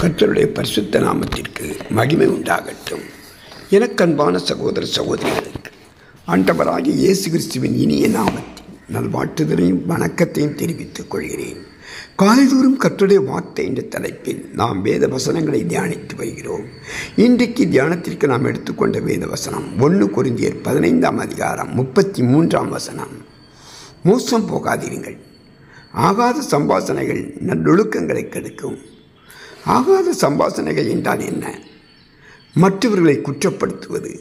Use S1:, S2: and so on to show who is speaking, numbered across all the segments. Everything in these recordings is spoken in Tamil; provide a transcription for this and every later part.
S1: கர்த்தருடைய பரிசுத்த நாமத்திற்கு மகிமை உண்டாகட்டும். எனக்கன்பான சகோதர சகோதரிகளுக்கு ஆண்டவராகிய இயேசு கிறிஸ்துவின் இனிய நாமத்தில் நல்வாழ்த்துதலையும் வணக்கத்தையும் தெரிவித்துக் கொள்கிறேன். காலைதோறும் கர்த்தருடைய வார்த்தை என்ற தலைப்பில் நாம் வேத வசனங்களை தியானித்து வருகிறோம். இன்றைக்கு தியானத்திற்கு நாம் எடுத்துக்கொண்ட வேத வசனம் 1 கொரிந்தியர் 15 மோசம் போகாதீர்கள். ஆகாத சம்பாஷணைகள் நல்லொழுக்கங்களை கெடுக்கும். ஆகாத சம்பாஷணைகள் என்றால் என்ன? மற்றவர்களை குற்றப்படுத்துவது,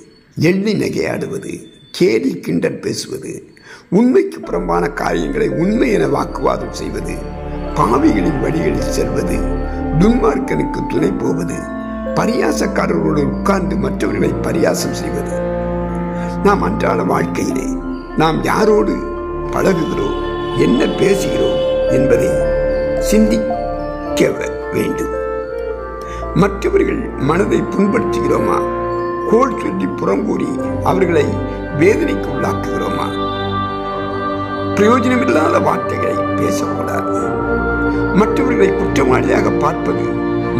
S1: எண்ணி நகையாடுவது, கேலி கிண்டல் பேசுவது, உண்மைக்கு புறம்பான காரியங்களை உண்மை என வாக்குவாதம் செய்வது, பாவிகளின் வழிகளில் செல்வது, துன்மார்க்கனுக்கு துணை போவது, பரியாசக்காரர்களோடு உட்கார்ந்து மற்றவர்களை பரியாசம் செய்வது. நாம் அன்றாட வாழ்க்கையிலே நாம் யாரோடு பழகுகிறோம், என்ன பேசுகிறோம் என்பதை சிந்திக்க வேண்டும். மற்றவர்கள் மனதை புண்படுத்துகிறோமா? கோள் சொல்லி புறங்கூறி அவர்களை வேதனைக்கு உள்ளாக்குகிறோமா? பிரயோஜனமில்லாத வார்த்தைகளை பேசக்கூடாது. மற்றவர்களை குற்றவாளியாக பார்ப்பது,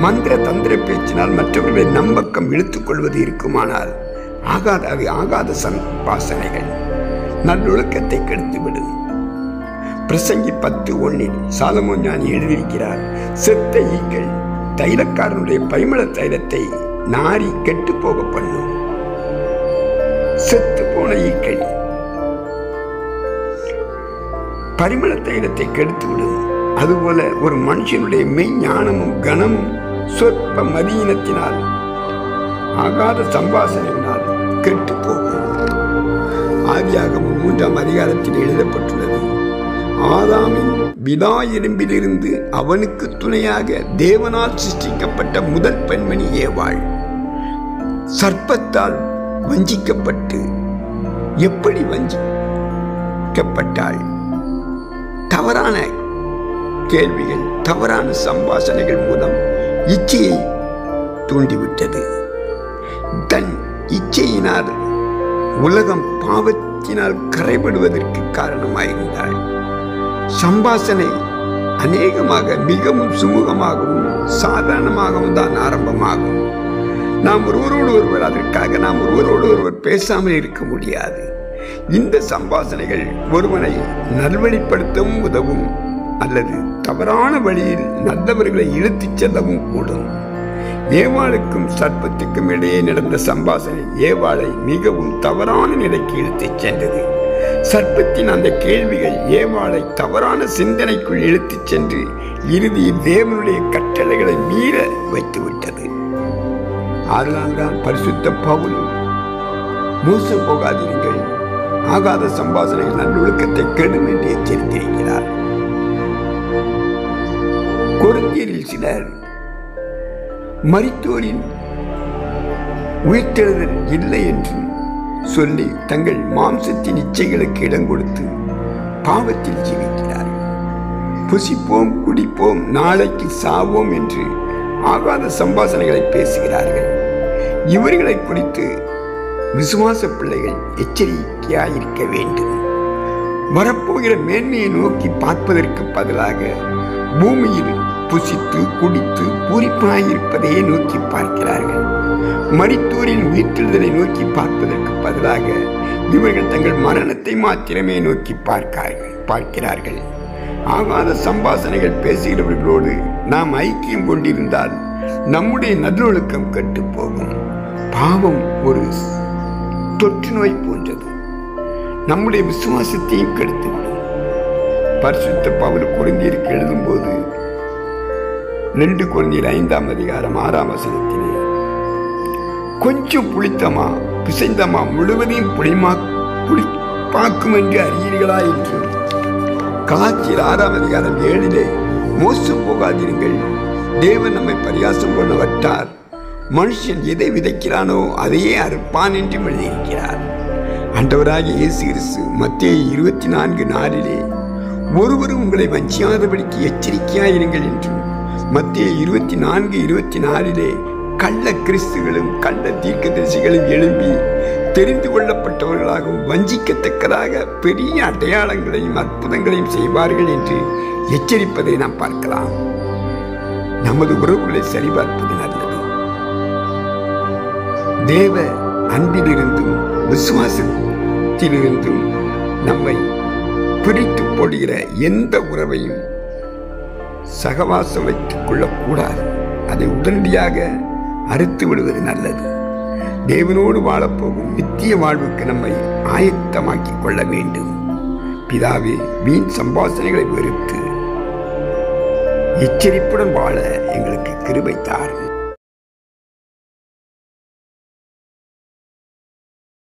S1: மந்திர தந்திர பேச்சினால் மற்றவர்களை நம்பக்கம் இழுத்துக் கொள்வது இருக்குமானால் ஆகாத சம்பாஷணைகள் நல்லொழுக்கத்தை கெடுத்துவிடும். பிரசங்கி 10:1 சாலமோன் ஞானி எழுதியிருக்கிறார், செத்த ஈக்கள் தைலக்காரனுடைய பரிமள தைலத்தை நாரி கெட்டு போக பண்ணும். செத்து போன ஈக்கள் பரிமள தைலத்தை கெடுத்துவிடும். அதுபோல ஒரு மனுஷனுடைய மெய்ஞானமும் கனமும் சொற்ப மதியினத்தினால் ஆகாத சம்பாஷணையினால் கெட்டு போகும். ஆதியாகமம் 3 எழுதப்பட்டுள்ளது, ஆதாமின் விலா எலும்பிலிருந்து அவனுக்கு துணையாக தேவனால் சிருஷ்டிக்கப்பட்ட முதல் பெண்மணி ஏவாள் சர்ப்பத்தால் வஞ்சிக்கப்பட்டு எப்படி வஞ்சிக்கப்பட்டாள்? தவறான கேள்விகள், தவறான சம்பாஷணைகள் மூலம் இச்சையை தூண்டிவிட்டது. தன் இச்சையினால் உலகம் பாவத்தினால் கரைபடுவதற்கு காரணமாயிருந்தாள். சம்பாஷணை அநேகமாக மிகவும் சுமூகமாகவும் சாதாரணமாகவும் தான் ஆரம்பமாகும். நாம் ஒருவரோடு ஒருவர் அதற்காக நாம் ஒருவரோடு ஒருவர் பேசாமல் இருக்க முடியாது. இந்த சம்பாஷணைகள் ஒருவனை நல்வழிப்படுத்தவும் உதவும், அல்லது தவறான வழியில் நல்லவர்களை இழுத்துச் செல்லவும் கூடும். ஏவாளுக்கும் சர்ப்பத்துக்கும் இடையே நடந்த சம்பாஷணை ஏவாளை மிகவும் தவறான நிலைக்கு இழுத்துச் சென்றது. சர்ப்பத்தின் அந்த கேள்விகள் ஏவாளை தவறான சிந்தனைக்குள் இழுத்துச் சென்று இறுதியில் தேவனுடைய கட்டளைகளை மீற வைத்துவிட்டது. அதனால்தான் பரிசுத்த பவுல் மோசம் போகாதீர்கள், ஆகாத சம்பாஷணைகள் நல்லொழுக்கத்தை கெடும் என்று எச்சரித்திருக்கிறார். கொரிந்தியரில் சிலர் மரித்தோரின் உயிர்த்தெழுதல் இல்லை என்று சொல்லி தங்கள் மாம்சத்தின் இச்சைகளுக்கு இடம் கொடுத்து பாவத்தில் ஜீவிக்கிறார்கள். புசிப்போம், குடிப்போம், நாளைக்கு சாவோம் என்று ஆகாத சம்பாஷணைகளை பேசுகிறார்கள். இவர்களை குறித்து விசுவாச பிள்ளைகள் எச்சரிக்கையாயிருக்க வேண்டும். வரப்போகிற மேன்மையை நோக்கி பார்ப்பதற்கு பதிலாக பூமியில் புசித்து குடித்து பூரிப்பாயிருப்பதையே நோக்கி பார்க்கிறார்கள். மரித்தோரின் உயிர்த்தெழுதலை நோக்கி பார்ப்பதற்கு பதிலாக இவர்கள் தங்கள் மரணத்தை மாத்திரமே நோக்கி பார்க்கிறார்கள். ஆகாத சம்பாஷணைகள் பேசுகிறவர்களோடு நாம் ஐக்கியம் கொண்டிருந்தால் நம்முடைய நல்லொழுக்கம் கெட்டு போகும். பாவம் ஒரு தொற்று நோய் போன்றது, நம்முடைய விசுவாசத்தையும் கெடுத்துவிடும். பரிசுத்த பவுல் கொரிந்தியருக்கு எழுதும்போது 2 கொரிந்தியர் 5 கொஞ்சம் புளித்தமா பிசைந்தமா முழுவதையும் புளிப்பாக்கும் என்று அறியீர்களா என்று. கலாத்தியர் 6 மோசம் போகாதீர்கள், தேவன் நம்மை பரியாசம் பண்ண வட்டார், மனுஷன் எதை விதைக்கிறானோ அதையே அறுப்பான் என்று எழுதியிருக்கிறார். ஆண்டவராகிய இயேசு கிறிஸ்து மத்தேயு 24:4 ஒருவரும் உங்களை வஞ்சியாதபடிக்கு எச்சரிக்கையாயிருங்கள் என்றும், மத்தேயு 24:24 கள்ள கிறிஸ்துகளும் கள்ள தீர்க்கதரிசிகளும் எழும்பி தெரிந்து கொள்ளப்பட்டவர்களாகவும் வஞ்சிக்கத்தக்கதாக பெரிய அடையாளங்களையும் அற்புதங்களையும் செய்வார்கள் என்று எச்சரிப்பதை நாம் பார்க்கலாம். நமது உறவுகளை சரிபார்ப்பது நல்லது. தேவ அன்பிலிருந்தும் விசுவாசத்திலிருந்தும் நம்மை பிரித்து போடுகிற எந்த உறவையும் சகவாசம் வைத்துக் கொள்ளக்கூடாது. அதை உடனடியாக அறுத்து விடுவது நல்லது. தேவனோடு வாழப்போகும் நித்திய வாழ்வுக்கு நம்மை ஆயத்தமாக்கிக் கொள்ள வேண்டும். பிதாவே, வீண் சம்பாஷணைகளை வெறுத்து எச்சரிப்புடன் வாழ எங்களுக்கு கிருபை தாரும்.